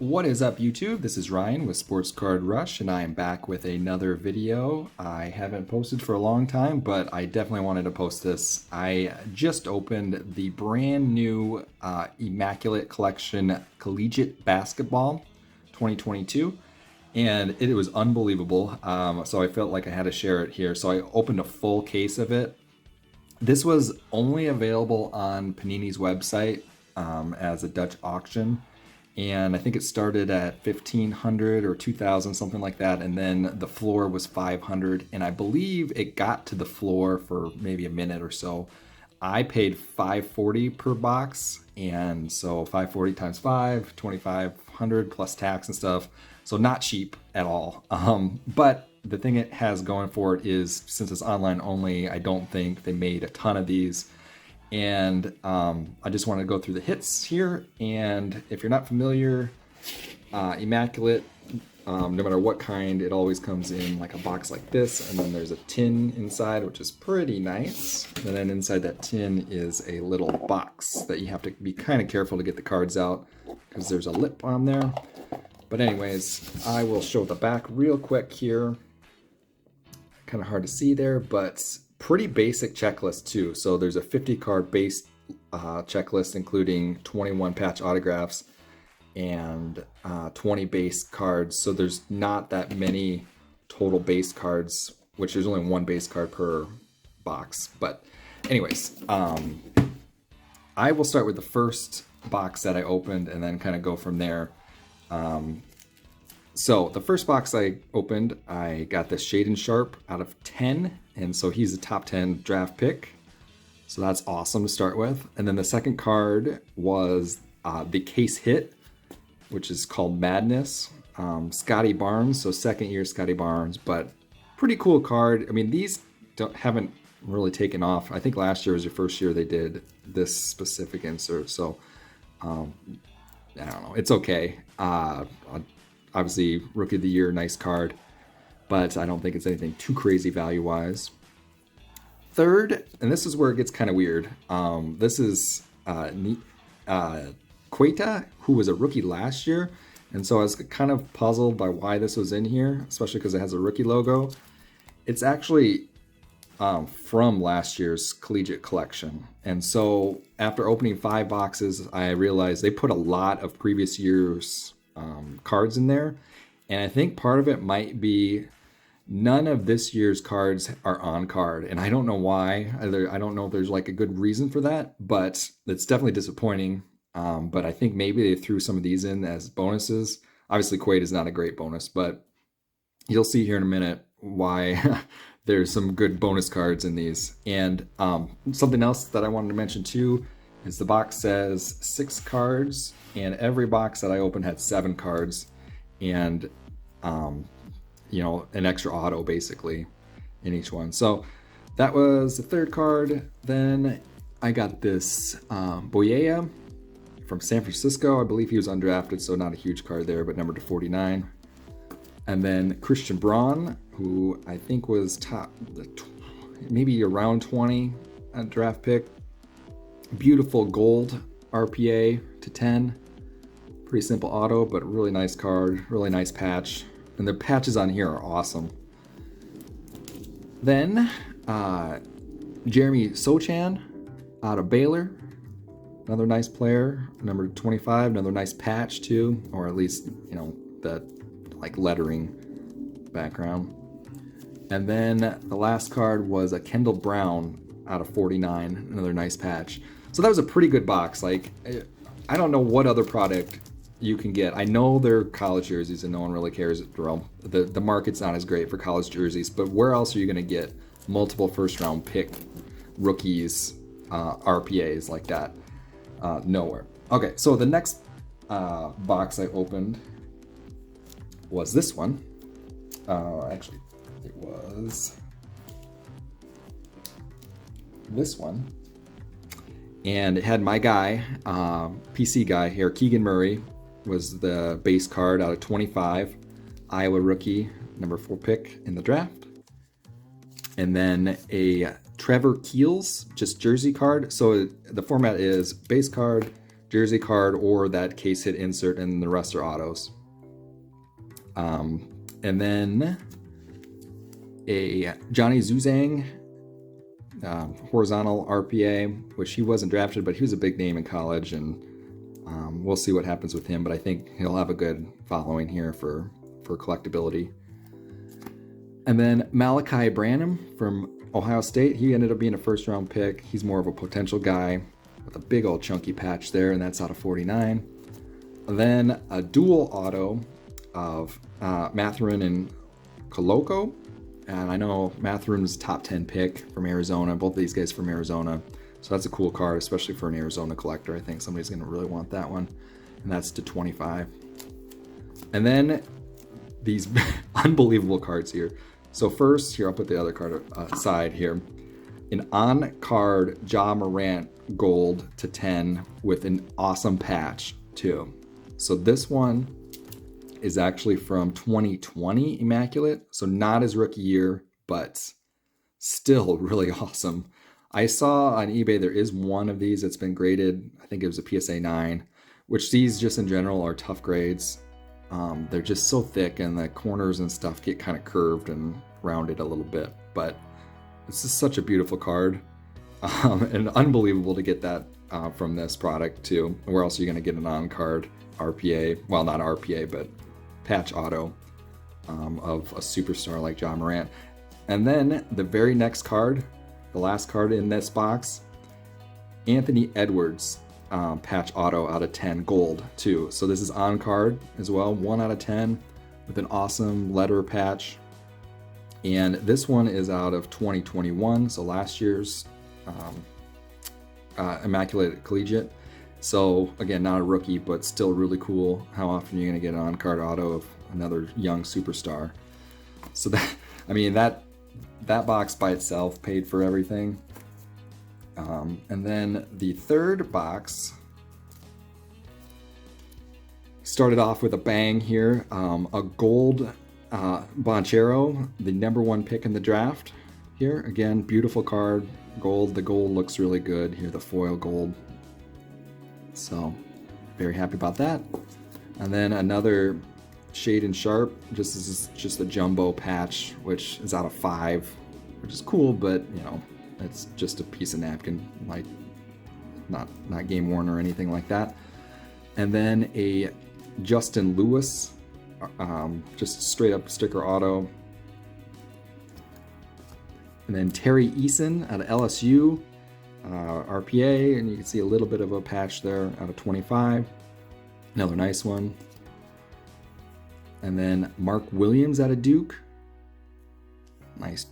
What is up, YouTube? This is Ryan with Sports Card Rush, and I am back with another video. I haven't posted for a long time, but I definitely wanted to post this. I just opened the brand new Immaculate Collegiate Basketball 2022, and it was unbelievable. So I felt like I had to share it here. So I opened a full case of it. This was only available on Panini's website as a Dutch auction. And I think it started at 1,500 or 2,000, something like that. And then the floor was 500. And I believe it got to the floor for maybe a minute or so. I paid $540 per box. And so 540 times 5, 2,500 plus tax and stuff. So not cheap at all. But the thing it has going for it is, since it's online only, I don't think they made a ton of these. And I just want to go through the hits here. And if you're not familiar, Immaculate, no matter what kind, it always comes in like a box like this. And then there's a tin inside, which is pretty nice. And then inside that tin is a little box that you have to be kind of careful to get the cards out because there's a lip on there. But anyways, I will show the back real quick here. Kind of hard to see there, but pretty basic checklist too. So there's a 50 card base checklist, including 21 patch autographs and 20 base cards. So there's not that many total base cards, which there's only one base card per box. But anyways, I will start with the first box that I opened and then kind of go from there. So the first box I opened, I got this Shaden Sharp out of 10. And so he's a top 10 draft pick. So that's awesome to start with. And then the second card was the case hit, which is called Madness. Scotty Barnes, so second year Scotty Barnes, but pretty cool card. I mean, these haven't really taken off. I think last year was the first year they did this specific insert. So I don't know, it's okay. Obviously, Rookie of the Year, nice card, but I don't think it's anything too crazy value-wise. Third, and this is where it gets kind of weird. This is Queta, who was a rookie last year, and so I was kind of puzzled by why this was in here, especially because it has a rookie logo. It's actually from last year's collegiate collection, and so after opening 5 boxes, I realized they put a lot of previous years' cards in there, and I think part of it might be none of this year's cards are on card, and I don't know why. I don't know if there's like a good reason for that, but it's definitely disappointing. But I think maybe they threw some of these in as bonuses. Obviously, Quaid is not a great bonus, but you'll see here in a minute why there's some good bonus cards in these. And something else that I wanted to mention too is the box says 6 cards, and every box that I opened had 7 cards, and you know, an extra auto basically in each one. So that was the third card. Then I got this Boyea from San Francisco. I believe he was undrafted, so not a huge card there, but number to 49. And then Christian Braun, who I think was top, maybe around 20 draft pick. Beautiful gold RPA to 10. Pretty simple auto, but really nice card, really nice patch. And the patches on here are awesome. Then Jeremy Sochan out of Baylor. Another nice player, number 25, another nice patch too, or at least, you know, that like lettering background. And then the last card was a Kendall Brown out of 49, another nice patch. So that was a pretty good box. Like, I don't know what other product you can get. I know they're college jerseys and no one really cares. Well, the market's not as great for college jerseys, but where else are you going to get multiple first round pick rookies, RPAs like that? Nowhere. Okay, so the next box I opened was this one. Actually, it was this one. And it had my guy, PC guy here, Keegan Murray, was the base card out of 25. Iowa rookie, number 4 pick in the draft. And then a Trevor Keels, just jersey card. So the format is base card, jersey card or that case hit insert, and the rest are autos. And then a Johnny Zuzang horizontal RPA, which he wasn't drafted, but he was a big name in college, and we'll see what happens with him, but I think he'll have a good following here for collectability. And then Malachi Branham from Ohio State, he ended up being a first-round pick. He's more of a potential guy with a big old chunky patch there, and that's out of 49. And then a dual auto of Mathurin and Koloko. And I know Mathurin's top 10 pick from Arizona, both of these guys from Arizona. So that's a cool card, especially for an Arizona collector. I think somebody's going to really want that one. And that's to 25. And then these unbelievable cards here. So first, here, I'll put the other card aside here. An on-card Ja Morant gold to 10 with an awesome patch too. So this one is actually from 2020 Immaculate. So not his rookie year, but still really awesome. I saw on eBay there is one of these that's been graded. I think it was a PSA 9, which these just in general are tough grades. They're just so thick, and the corners and stuff get kind of curved and rounded a little bit. But this is such a beautiful card, and unbelievable to get that from this product too. Where else are you going to get an on-card RPA? Well, not RPA, but patch auto of a superstar like Ja Morant. And then the very next card, the last card in this box, Anthony Edwards patch auto out of 10 gold too. So this is on card as well, 1 out of 10 with an awesome letter patch. And this one is out of 2021, so last year's Immaculate Collegiate. So again, not a rookie, but still really cool. How often are you going to get an on-card auto of another young superstar? So that, I mean, that box by itself paid for everything. And then the third box started off with a bang here. A gold Banchero, the #1 pick in the draft here. Again, beautiful card, gold. The gold looks really good here, the foil gold. So very happy about that. And then another Shade and Sharp, this is just a jumbo patch, which is out of 5, which is cool, but you know, it's just a piece of napkin, like not game worn or anything like that. And then a Justin Lewis, just straight up sticker auto. And then Terry Eason out of LSU, RPA, and you can see a little bit of a patch there out of 25. Another nice one. And then Mark Williams out of Duke. Nice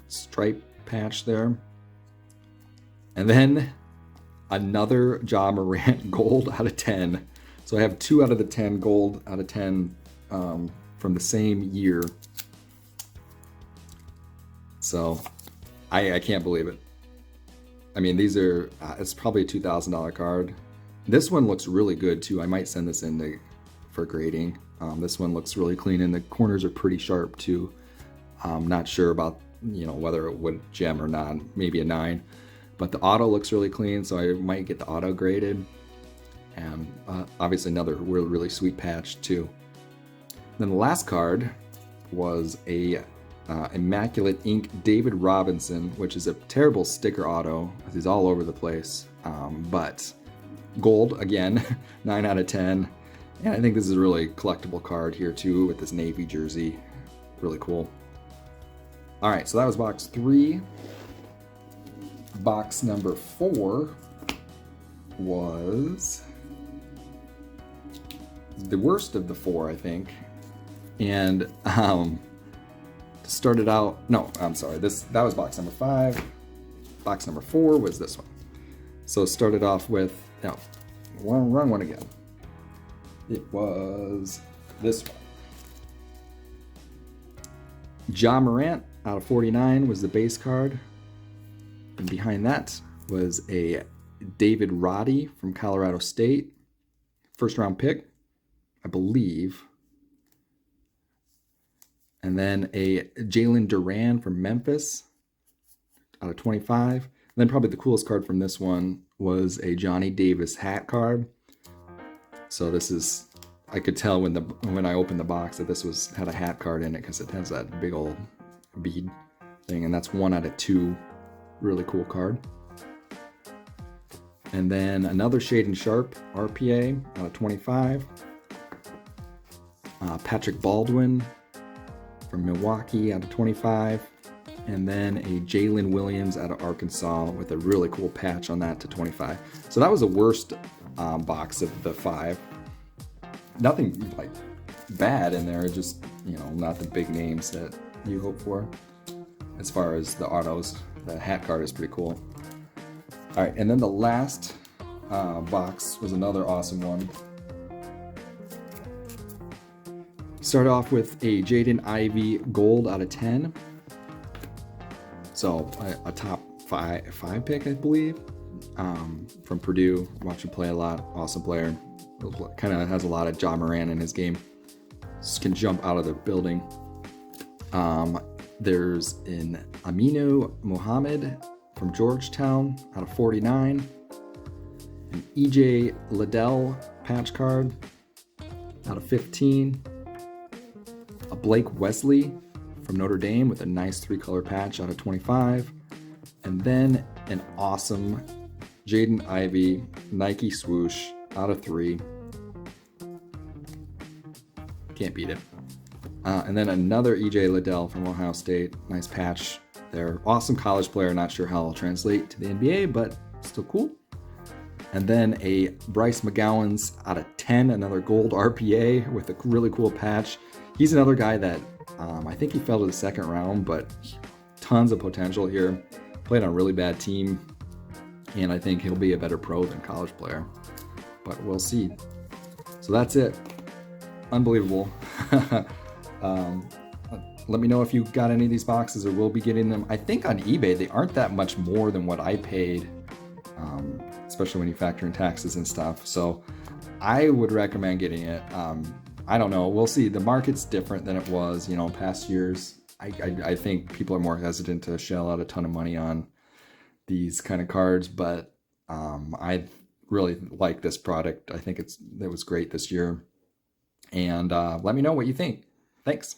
stripe patch there. And then another Ja Morant gold out of 10. So I have 2 out of the 10 gold out of 10 from the same year. So I can't believe it. I mean, these are, it's probably a $2,000 card. This one looks really good too. I might send this in for grading. This one looks really clean, and the corners are pretty sharp too. Not sure about, you know, whether it would gem or not, maybe a 9. But the auto looks really clean, so I might get the auto graded. And obviously another really sweet patch too. Then the last card was a Immaculate Ink David Robinson, which is a terrible sticker auto. He's all over the place, but gold again, 9 out of 10. And I think this is a really collectible card here too with this navy jersey. Really cool. All right, so that was box 3. Box number 4 was the worst of the 4, I think. And started out, no, I'm sorry, that was box number 5. Box number 4 was this one. So it started off with, no, wrong one again. It was this one. Ja Morant out of 49 was the base card. And behind that was a David Roddy from Colorado State. First round pick, I believe. And then a Jalen Duran from Memphis out of 25. then probably the coolest card from this one was a Johnny Davis hat card. So this is, I could tell when I opened the box that this had a hat card in it because it has that big old bead thing, and that's 1 out of 2. Really cool card. And then another Shaden Sharp RPA out of 25. Patrick Baldwin from Milwaukee out of 25. And then a Jalen Williams out of Arkansas with a really cool patch on that to 25. So that was the worst box of the 5. Nothing like bad in there, just, you know, not the big names that you hope for. As far as the autos, the hat card is pretty cool. All right, and then the last box was another awesome one. Start off with a Jaden Ivey gold out of 10. So a top five pick, I believe, from Purdue. Watch him play a lot. Awesome player. Kind of has a lot of Ja Morant in his game. Just can jump out of the building. There's an Aminu Mohammed from Georgetown out of 49. An EJ Liddell patch card out of 15. A Blake Wesley from Notre Dame with a nice 3-color patch out of 25. And then an awesome Jaden Ivey Nike swoosh out of 3. Can't beat it. And then another EJ Liddell from Ohio State. Nice patch there. Awesome college player. Not sure how it'll translate to the NBA, but still cool. And then a Bryce McGowan's out of 10. Another gold RPA with a really cool patch. He's another guy that I think he fell to the second round, but tons of potential here. Played on a really bad team, and I think he'll be a better pro than college player. But we'll see. So that's it. Unbelievable. Let me know if you got any of these boxes or will be getting them. I think on eBay they aren't that much more than what I paid, especially when you factor in taxes and stuff. So I would recommend getting it. I don't know. We'll see. The market's different than it was, you know, past years. I think people are more hesitant to shell out a ton of money on these kind of cards, but I really like this product. I think it was great this year. And let me know what you think. Thanks.